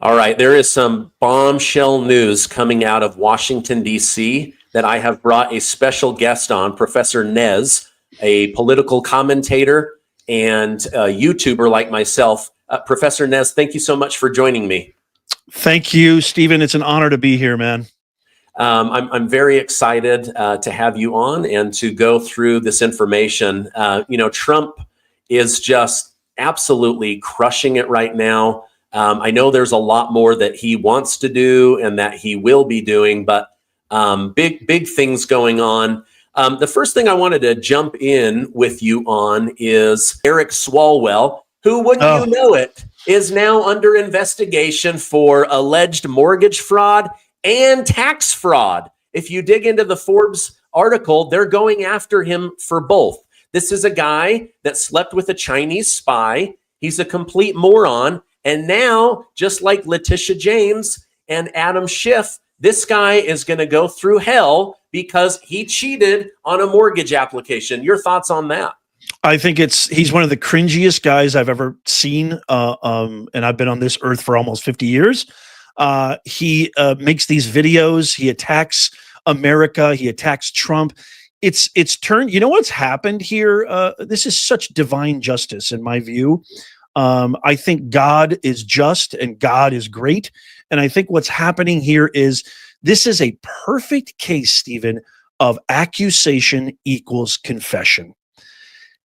All right, there is some bombshell news coming out of Washington, D.C. that I have brought a special guest on, Professor Nez, a political commentator and a YouTuber like myself. Professor Nez, thank you so much for joining me. Thank you, Stephen. It's an honor to be here, man. I'm very excited to have you on and to go through this information. Trump is just absolutely crushing it right now. I know there's a lot more that he wants to do and that he will be doing, but big things going on. The first thing I wanted to jump in with you on is Eric Swalwell, who, wouldn't you know it, is now under investigation for alleged mortgage fraud and tax fraud. If you dig into the Forbes article, they're going after him for both. This is a guy that slept with a Chinese spy. He's a complete moron. And now, just like Letitia James and Adam Schiff, this guy is going to go through hell because he cheated on a mortgage application. Your thoughts on that? I think he's one of the cringiest guys I've ever seen. And I've been on this earth for almost 50 years. He makes these videos. He attacks America. He attacks Trump. It's turned, you know what's happened here? This is such divine justice in my view. I think God is just and God is great. And I think what's happening here is this is a perfect case, Stephen, of accusation equals confession.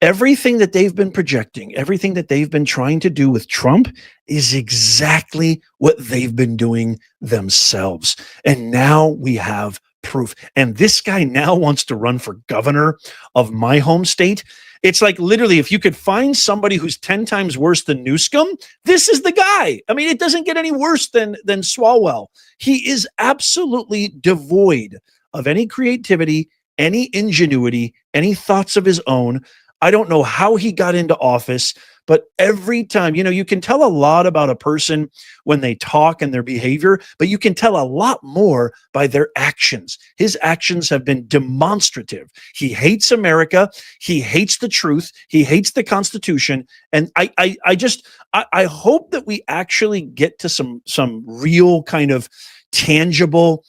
Everything that they've been projecting, everything that they've been trying to do with Trump is exactly what they've been doing themselves. And now we have proof. And this guy now wants to run for governor of my home state. It's like literally, if you could find somebody who's 10 times worse than Newsome, this is the guy. I mean, it doesn't get any worse than Swalwell. He is absolutely devoid of any creativity, any ingenuity, any thoughts of his own. I don't know how he got into office, but every time, you can tell a lot about a person when they talk and their behavior, but you can tell a lot more by their actions. His actions have been demonstrative. He hates America. He hates the truth. He hates the Constitution. And I hope that we actually get to some real kind of tangible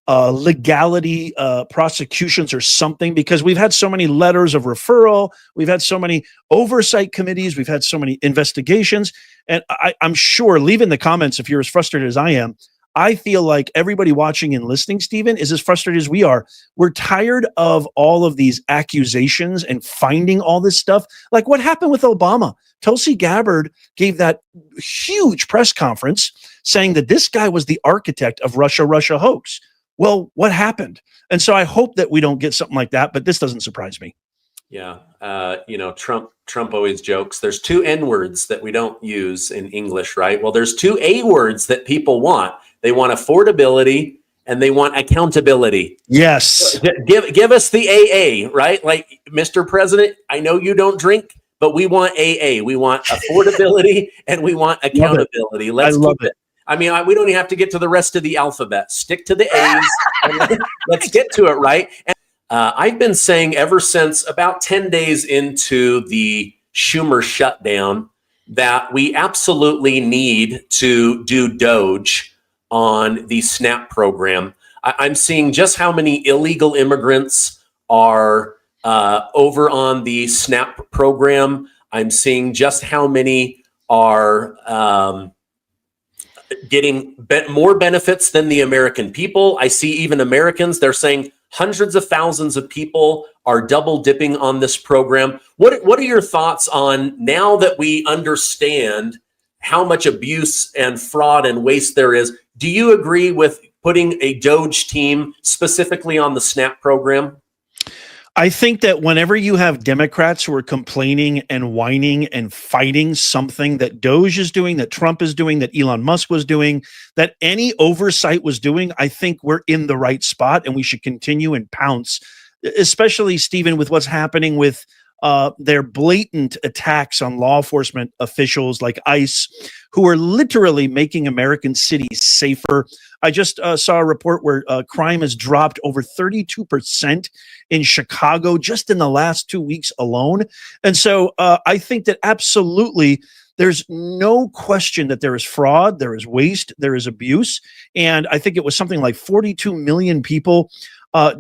legality prosecutions or something, because we've had so many letters of referral, we've had so many oversight committees, we've had so many investigations, and I'm sure, leave in the comments if you're as frustrated as I am. I feel like everybody watching and listening, Stephen, is as frustrated as we are. We're tired of all of these accusations and finding all this stuff. Like what happened with Obama? Tulsi Gabbard gave that huge press conference saying that this guy was the architect of Russia hoax. Well, what happened? And so I hope that we don't get something like that, but this doesn't surprise me. Yeah. Trump always jokes, there's two N words that we don't use in English, right? Well, there's two A words that people want. They want affordability and they want accountability. Yes. Give us the AA, right? Like, Mr. President, I know you don't drink, but we want AA. We want affordability and we want accountability. Let's keep it. I mean, we don't even have to get to the rest of the alphabet. Stick to the A's and let's get to it, right? And I've been saying ever since about 10 days into the Schumer shutdown that we absolutely need to do Doge on the SNAP program. I'm seeing just how many illegal immigrants are over on the SNAP program. I'm seeing just how many are getting more benefits than the American people. I see even Americans, they're saying hundreds of thousands of people are double dipping on this program. What are your thoughts on, now that we understand how much abuse and fraud and waste there is, do you agree with putting a Doge team specifically on the SNAP program? I think that whenever you have Democrats who are complaining and whining and fighting something that Doge is doing, that Trump is doing, that Elon Musk was doing, that any oversight was doing, I think we're in the right spot and we should continue and pounce, especially, Stephen, with what's happening with their blatant attacks on law enforcement officials like ICE, who are literally making American cities safer. I just saw a report where crime has dropped over 32% in Chicago just in the last 2 weeks alone. And so I think that absolutely There's no question that there is fraud, there is waste, there is abuse. And I think it was something like 42 million people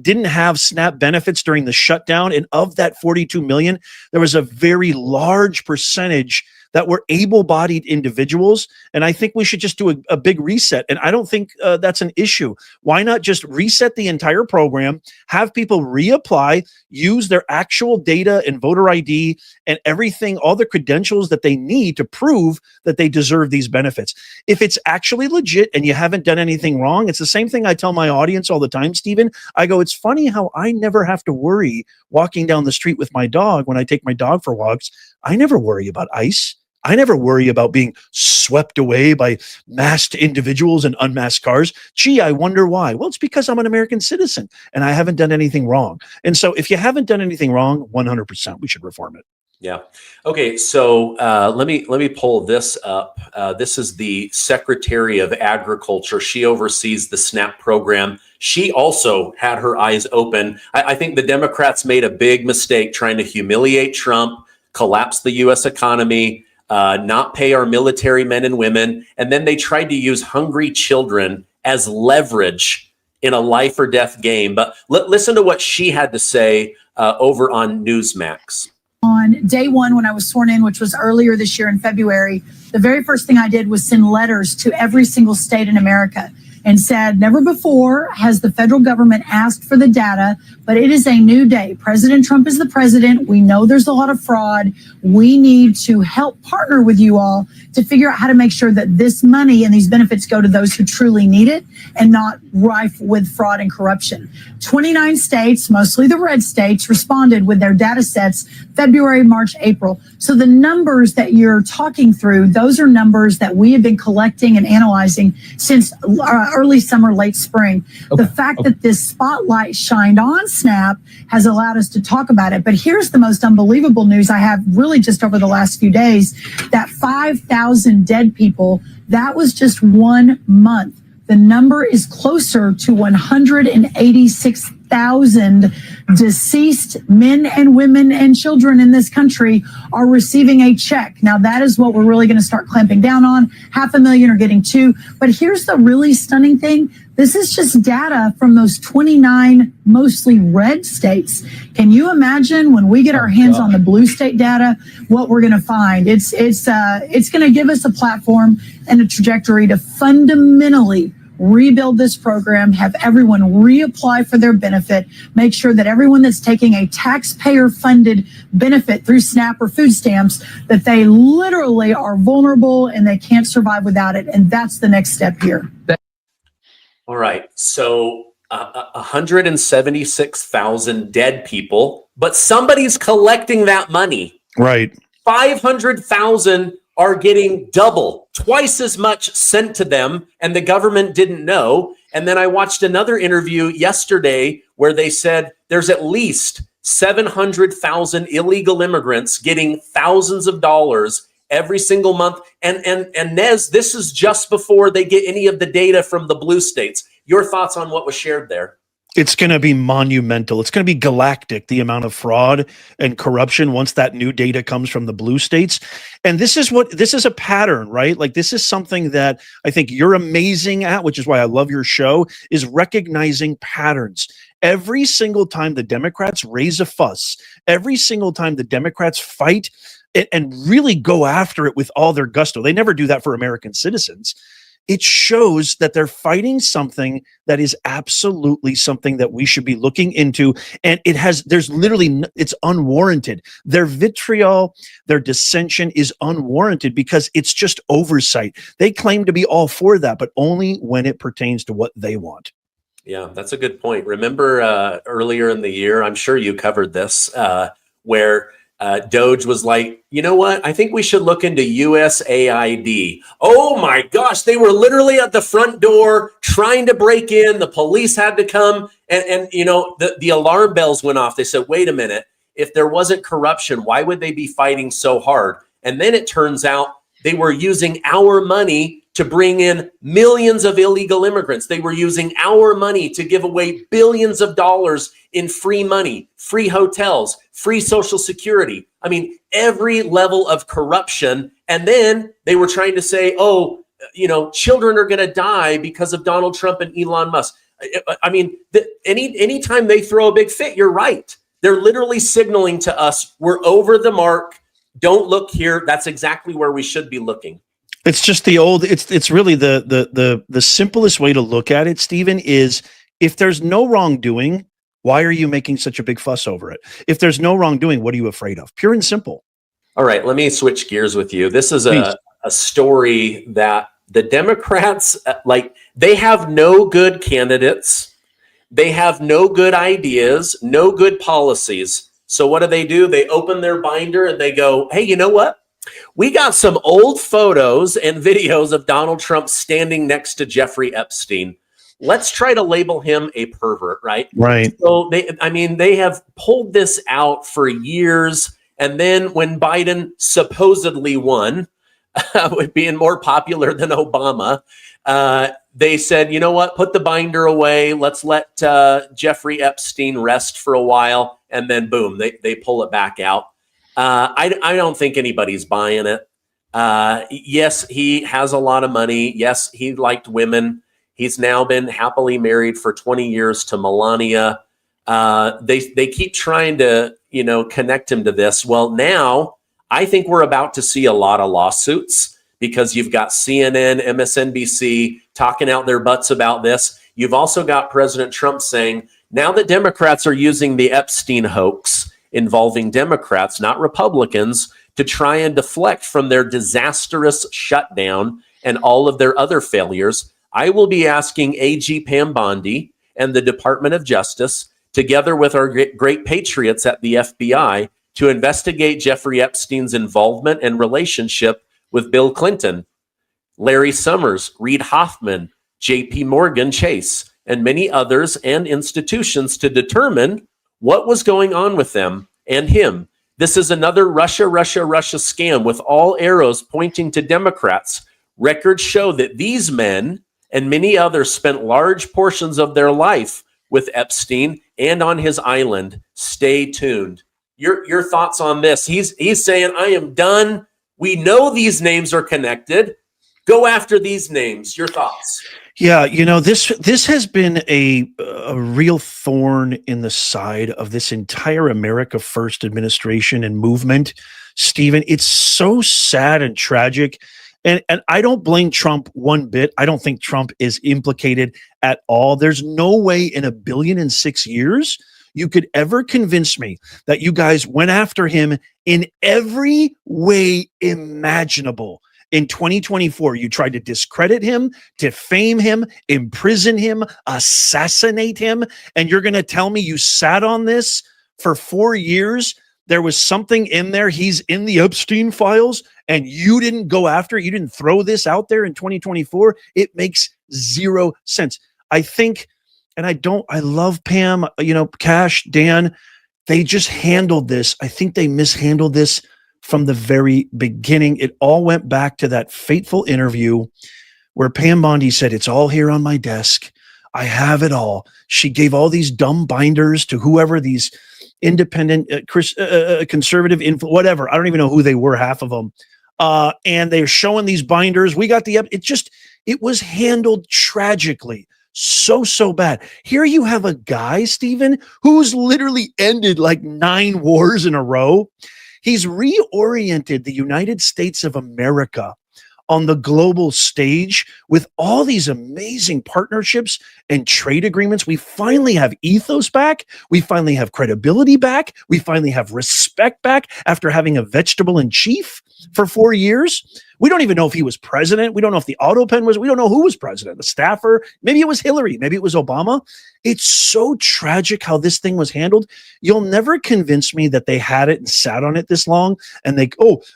didn't have SNAP benefits during the shutdown. And of that 42 million, there was a very large percentage that were able-bodied individuals. And I think we should just do a big reset. And I don't think that's an issue. Why not just reset the entire program, have people reapply, use their actual data and voter ID and everything, all the credentials that they need to prove that they deserve these benefits. If it's actually legit and you haven't done anything wrong, it's the same thing I tell my audience all the time, Stephen. I go, it's funny how I never have to worry walking down the street with my dog when I take my dog for walks. I never worry about ICE. I never worry about being swept away by masked individuals and unmasked cars. Gee, I wonder why. Well, it's because I'm an American citizen and I haven't done anything wrong. And so if you haven't done anything wrong, 100% we should reform it. Yeah. Okay. So let me pull this up. This is the Secretary of Agriculture. She oversees the SNAP program. She also had her eyes open. I think the Democrats made a big mistake trying to humiliate Trump, collapse the U.S. economy, not pay our military men and women. And then they tried to use hungry children as leverage in a life or death game. But listen to what she had to say over on Newsmax. On day one, when I was sworn in, which was earlier this year in February, the very first thing I did was send letters to every single state in America and said, never before has the federal government asked for the data, but it is a new day. President Trump is the president. We know there's a lot of fraud. We need to help partner with you all to figure out how to make sure that this money and these benefits go to those who truly need it and not rife with fraud and corruption. 29 states, mostly the red states, responded with their data sets February, March, April. So the numbers that you're talking through, those are numbers that we have been collecting and analyzing since early summer, late spring. Okay. The fact that this spotlight shined on SNAP has allowed us to talk about it. But here's the most unbelievable news I have really just over the last few days, that 5,000 dead people, that was just 1 month. The number is closer to 186,000 deceased men and women and children in this country are receiving a check. Now, that is what we're really going to start clamping down on. 500,000 are getting 2. But here's the really stunning thing. This is just data from those 29 mostly red states. Can you imagine when we get our hands on the blue state data, what we're going to find? It's going to give us a platform and a trajectory to fundamentally rebuild this program, have everyone reapply for their benefit, make sure that everyone that's taking a taxpayer-funded benefit through SNAP or food stamps, that they literally are vulnerable and they can't survive without it. And that's the next step here. All right. So 176,000 dead people, but somebody's collecting that money. Right. 500,000 are getting double, twice as much sent to them, and the government didn't know. And then I watched another interview yesterday where they said there's at least 700,000 illegal immigrants getting thousands of dollars every single month. And Nez, this is just before they get any of the data from the blue states. Your thoughts on what was shared there? It's going to be monumental. It's going to be galactic, the amount of fraud and corruption once that new data comes from the blue states. And this is a pattern, right? Like, this is something that I think you're amazing at, which is why I love your show, is recognizing patterns. Every single time the Democrats raise a fuss, every single time the Democrats fight and really go after it with all their gusto, they never do that for American citizens. It shows that they're fighting something that is absolutely something that we should be looking into. And it's unwarranted. Their vitriol, their dissension is unwarranted because it's just oversight. They claim to be all for that, but only when it pertains to what they want. Yeah, that's a good point. Remember earlier in the year, I'm sure you covered this, where Doge was like, you know what? I think we should look into USAID. Oh my gosh, they were literally at the front door trying to break in. The police had to come and you know, the alarm bells went off. They said, wait a minute, if there wasn't corruption, why would they be fighting so hard? And then it turns out they were using our money to bring in millions of illegal immigrants. They were using our money to give away billions of dollars in free money, free hotels, free Social Security. I mean, every level of corruption And then they were trying to say, oh, children are going to die because of Donald Trump and Elon Musk. I mean, anytime they throw a big fit, you're right. They're literally signaling to us, we're over the mark. Don't look here. That's exactly where we should be looking. It's just it's really the simplest way to look at it, Stephen, is if there's no wrongdoing, why are you making such a big fuss over it? If there's no wrongdoing, what are you afraid of? Pure and simple. All right, let me switch gears with you. This is a story that the Democrats, they have no good candidates. They have no good ideas, no good policies. So what do? They open their binder and they go, hey, you know what? We got some old photos and videos of Donald Trump standing next to Jeffrey Epstein. Let's try to label him a pervert, right? Right. So they have pulled this out for years. And then when Biden supposedly won, being more popular than Obama, they said, you know what, put the binder away. Let's let Jeffrey Epstein rest for a while. And then boom, they pull it back out. I don't think anybody's buying it. Yes, he has a lot of money. Yes, he liked women. He's now been happily married for 20 years to Melania. They keep trying to, connect him to this. Well, now I think we're about to see a lot of lawsuits because you've got CNN, MSNBC talking out their butts about this. You've also got President Trump saying, now that Democrats are using the Epstein hoax involving Democrats, not Republicans, to try and deflect from their disastrous shutdown and all of their other failures, I will be asking AG Pam Bondi and the Department of Justice, together with our great patriots at the FBI, to investigate Jeffrey Epstein's involvement and relationship with Bill Clinton, Larry Summers, Reid Hoffman, JP Morgan Chase, and many others and institutions to determine what was going on with them and him. This is another Russia scam with all arrows pointing to Democrats. Records show that these men and many others spent large portions of their life with Epstein and on his island. Stay tuned. Your thoughts on this? He's saying, I am done. We know these names are connected. Go after these names. Your thoughts? Yeah, this has been a real thorn in the side of this entire America First administration and movement, Stephen. It's so sad and tragic. And I don't blame Trump one bit. I don't think Trump is implicated at all. There's no way in 1,000,000,006 years you could ever convince me that you guys went after him in every way imaginable. In 2024, you tried to discredit him, defame him, imprison him, assassinate him, and you're going to tell me you sat on this for 4 years? There was something in there. He's in the Epstein files, and you didn't go after it. You didn't throw this out there in 2024. It makes zero sense. I think, and I love Pam, Cash, Dan, they just handled this. I think they mishandled this from the very beginning. It all went back to that fateful interview where Pam Bondi said, it's all here on my desk. I have it all. She gave all these dumb binders to whoever these independent, conservative, whatever. I don't even know who they were, half of them. And they're showing these binders. We got it was handled tragically. So bad. Here you have a guy, Stephen, who's literally ended like 9 wars in a row. He's reoriented the United States of America on the global stage with all these amazing partnerships and trade agreements. We finally have ethos back. We finally have credibility back. We finally have respect back after having a vegetable in chief for 4 years. We don't even know if he was president. We don't know if the auto pen was, we don't know who was president, the staffer. Maybe it was Hillary. Maybe it was Obama. It's so tragic how this thing was handled. You'll never convince me that they had it and sat on it this long. And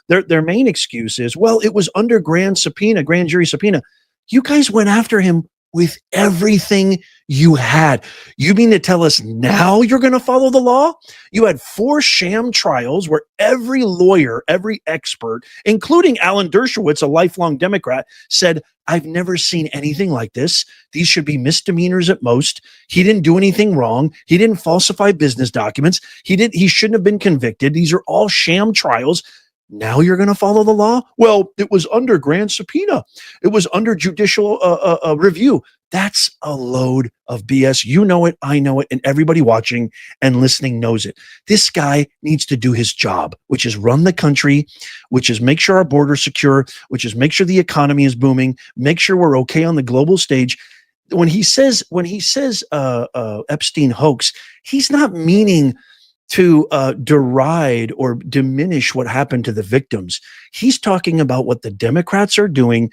their main excuse is, well, it was under grand jury subpoena. You guys went after him with everything you had. You mean to tell us now you're going to follow the law? You had 4 sham trials where every lawyer, every expert, including Alan Dershowitz, a lifelong Democrat, said, I've never seen anything like this. These should be misdemeanors at most. He didn't do anything wrong. He didn't falsify business documents. He shouldn't have been convicted. These are all sham trials. Now you're going to follow the law? Well, it was under grand subpoena. It was under judicial review. That's a load of BS. You know it, I know it, and everybody watching and listening knows it. This guy needs to do his job, which is run the country, which is make sure our border's secure, which is make sure the economy is booming, make sure we're okay on the global stage. When he says Epstein hoax, he's not meaning to deride or diminish what happened to the victims. He's talking about what the Democrats are doing.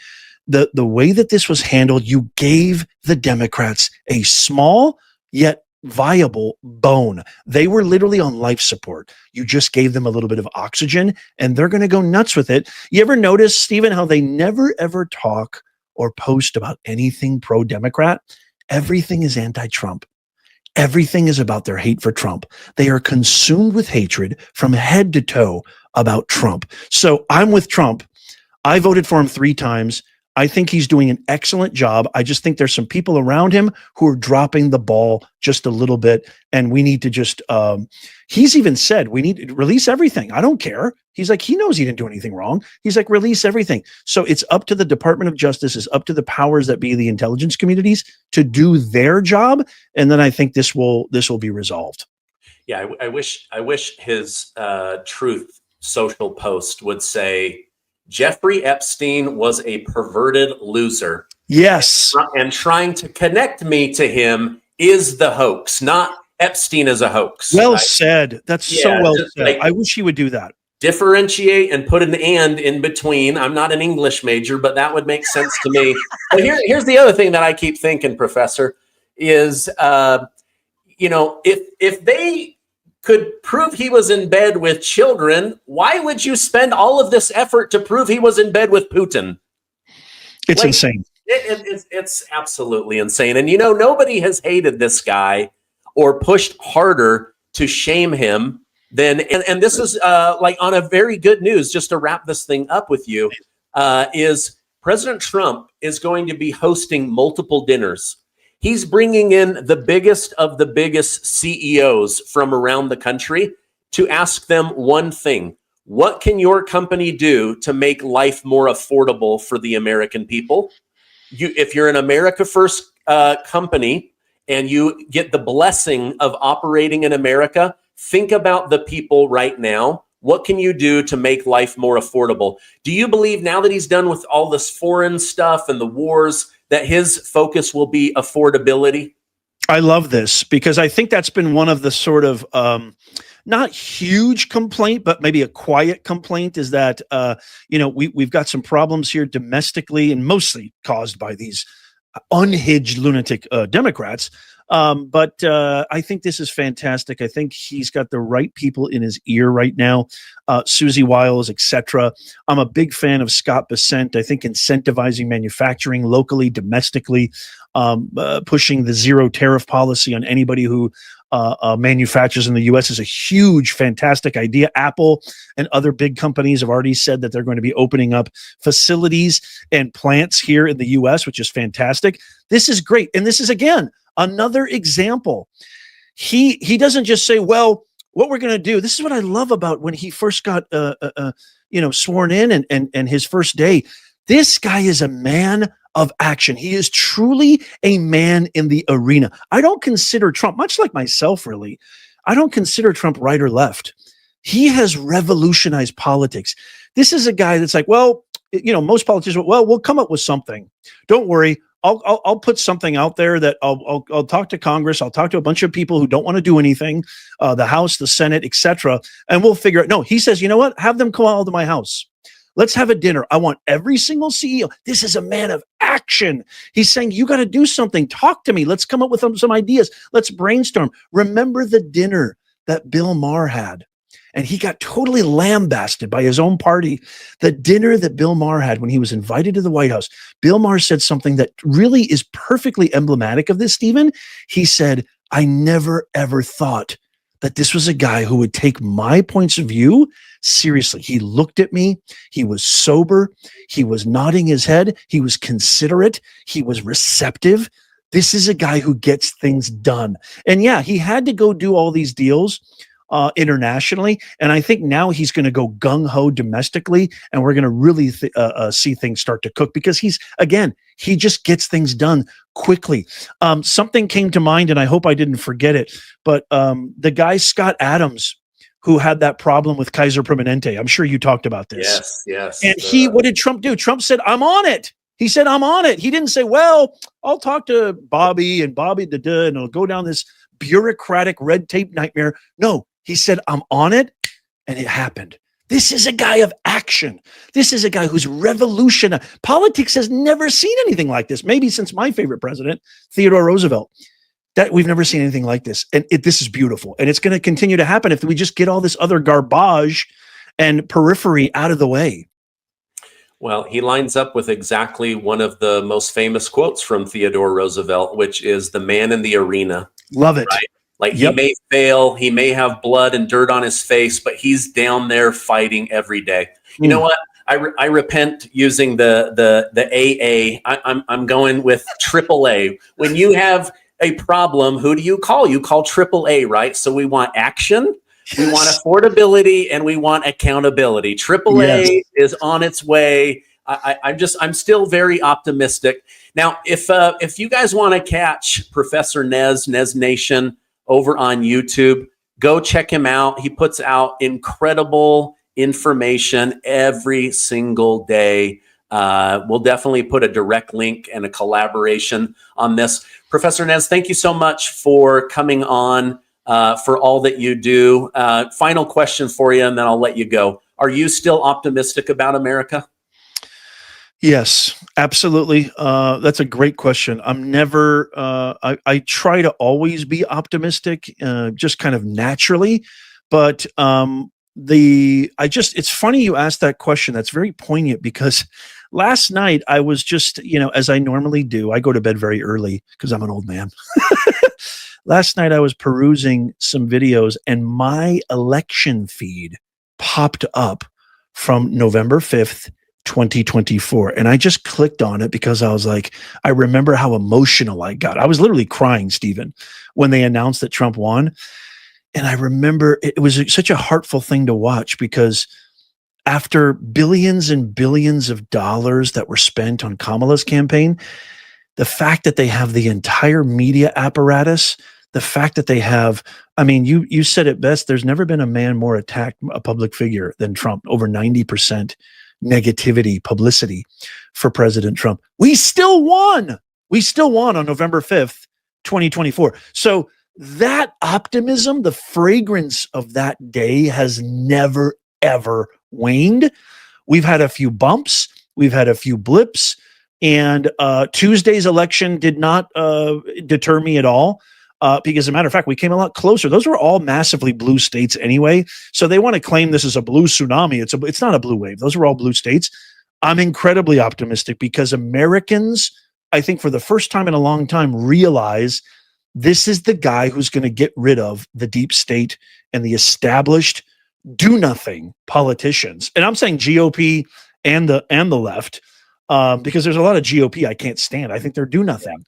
The way that this was handled, you gave the Democrats a small yet viable bone. They were literally on life support. You just gave them a little bit of oxygen, and they're going to go nuts with it. You ever notice, Stephen, how they never, ever talk or post about anything pro-Democrat? Everything is anti-Trump. Everything is about their hate for Trump. They are consumed with hatred from head to toe about Trump. So I'm with Trump. I voted for him 3 times. I think he's doing an excellent job. I just think there's some people around him who are dropping the ball just a little bit. And we need to just, he's even said, we need to release everything. I don't care. He's like, he knows he didn't do anything wrong. He's like, release everything. So it's up to the Department of Justice, it's up to the powers that be, the intelligence communities, to do their job. And then I think this will be resolved. Yeah. I wish his Truth Social post would say, Jeffrey Epstein was a perverted loser. Yes. And trying to connect me to him is the hoax, not Epstein as a hoax. Well said. That's so well said. Like, I wish he would do that. Differentiate and put an and in between. I'm not an English major, but that would make sense to me. But here's the other thing that I keep thinking, Professor, is, if they could prove he was in bed with children, why would you spend all of this effort to prove he was in bed with Putin? It's insane. It's absolutely insane. And, nobody has hated this guy or pushed harder to shame him than, and this is on a very good news, just to wrap this thing up with you, is President Trump is going to be hosting multiple dinners. He's bringing in the biggest of the biggest CEOs from around the country to ask them one thing. What can your company do to make life more affordable for the American people? If you're an America First company and you get the blessing of operating in America, think about the people right now. What can you do to make life more affordable? Do you believe now that he's done with all this foreign stuff and the wars that his focus will be affordability? I love this because I think that's been one of the sort of not huge complaint, but maybe a quiet complaint is that, we've got some problems here domestically and mostly caused by these unhinged lunatic Democrats. But I think this is fantastic. I think he's got the right people in his ear right now. Susie Wiles, etc. I'm a big fan of Scott Bessent. I think incentivizing manufacturing locally, domestically, pushing the zero tariff policy on anybody who manufactures in the U.S. is a huge, fantastic idea. Apple and other big companies have already said that they're going to be opening up facilities and plants here in the U.S., which is fantastic. This is great. And this is, again, another example. He doesn't just say, well, what we're going to do. This is what I love about when he first got, sworn in and his first day. This guy is a man of action. He is truly a man in the arena. I don't consider Trump, much like myself, really, I don't consider Trump right or left. He has revolutionized politics. This is a guy that's like, well, most politicians, well, we'll come up with something. Don't worry. I'll put something out there that I'll talk to Congress. I'll talk to a bunch of people who don't want to do anything, the House, the Senate, etc., and we'll figure it. No, he says, you know what? Have them come all to my house. Let's have a dinner. I want every single CEO. This is a man of action. He's saying, you got to do something. Talk to me. Let's come up with some ideas. Let's brainstorm. Remember the dinner that Bill Maher had, and he got totally lambasted by his own party. The dinner that Bill Maher had when he was invited to the White House, Bill Maher said something that really is perfectly emblematic of this, Stephen. He said, I never, ever thought that this was a guy who would take my points of view seriously. He looked at me. He was sober. He was nodding his head. He was considerate. He was receptive. This is a guy who gets things done. And yeah, he had to go do all these deals internationally. And I think now he's going to go gung-ho domestically, and we're going to really see things start to cook, because he just gets things done quickly. Something came to mind, and I hope I didn't forget it, but the guy Scott Adams, who had that problem with Kaiser Permanente. I'm sure you talked about this. Yes. And what did Trump do? Trump said, I'm on it. He said, I'm on it. He didn't say, well, I'll talk to Bobby and it'll go down this bureaucratic red tape nightmare. No, he said, I'm on it. And it happened. This is a guy of action. This is a guy who's revolutionary. Politics has never seen anything like this. Maybe since my favorite president, Theodore Roosevelt. That we've never seen anything like this. And this is beautiful. And it's going to continue to happen if we just get all this other garbage and periphery out of the way. Well, he lines up with exactly one of the most famous quotes from Theodore Roosevelt, which is the man in the arena. Love it. Right? Like, he may fail, he may have blood and dirt on his face, but he's down there fighting every day. You know what? I repent using the AA. I'm going with AAA. When you have a problem, who do you call? You call AAA, right? So we want action, we want affordability, and we want accountability. AAA is on its way. I'm still very optimistic. Now, if you guys want to catch Professor Nez Nation over on YouTube, go check him out. He puts out incredible information every single day. We'll definitely put a direct link and a collaboration on this. Professor Nez, thank you so much for coming on, for all that you do. Final question for you, and then I'll let you go. Are you still optimistic about America? Yes, absolutely. That's a great question. I'm never, I try to always be optimistic, just kind of naturally, but it's funny you asked that question. That's very poignant, because last night I was just, as I normally do, I go to bed very early because I'm an old man. Last night I was perusing some videos, and my election feed popped up from November 5th, 2024. And I just clicked on it because I was like, I remember how emotional I got. I was literally crying, Stephen, when they announced that Trump won. And I remember it was such a heartful thing to watch, because after billions and billions of dollars that were spent on Kamala's campaign, the fact that they have the entire media apparatus, the fact that they have, I mean, you said it best, there's never been a man more attacked, a public figure, than Trump. Over 90% negativity, publicity for President Trump. We still won. We still won on November 5th, 2024. So that optimism, the fragrance of that day has never, ever waned. We've had a few bumps. We've had a few blips. And Tuesday's election did not deter me at all. Because as a matter of fact, we came a lot closer. Those were all massively blue states anyway. So they want to claim this is a blue tsunami. It's not a blue wave. Those were all blue states. I'm incredibly optimistic, because Americans, I think for the first time in a long time, realize this is the guy who's going to get rid of the deep state and the established do-nothing politicians. And I'm saying GOP and the left, because there's a lot of GOP I can't stand. I think they're do-nothing.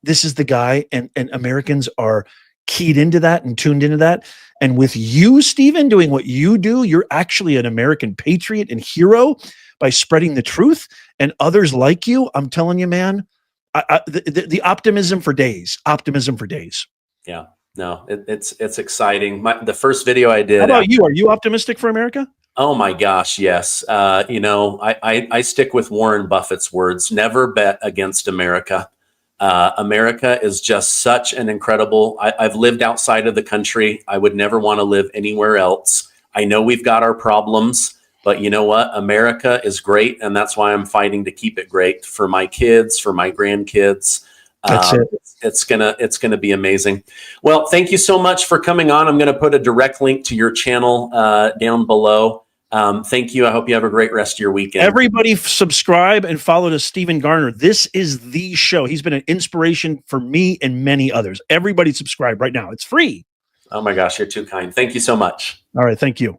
This is the guy, and Americans are keyed into that and tuned into that. And with you, Stephen, doing what you do, you're actually an American patriot and hero by spreading the truth, and others like you. I'm telling you, man, the optimism for days. Optimism for days. Yeah, no, it's exciting. The first video I did. How about you? Are you optimistic for America? Oh my gosh, yes. I stick with Warren Buffett's words: never bet against America. America is just such an incredible, I've lived outside of the country. I would never want to live anywhere else. I know we've got our problems, but you know what? America is great. And that's why I'm fighting to keep it great for my kids, for my grandkids. That's it. It's gonna be amazing. Well, thank you so much for coming on. I'm going to put a direct link to your channel down below. Thank you. I hope you have a great rest of your weekend. Everybody subscribe and follow to Stephen Garner. This is the show. He's been an inspiration for me and many others. Everybody subscribe right now. It's free. Oh my gosh, you're too kind. Thank you so much. All right. Thank you.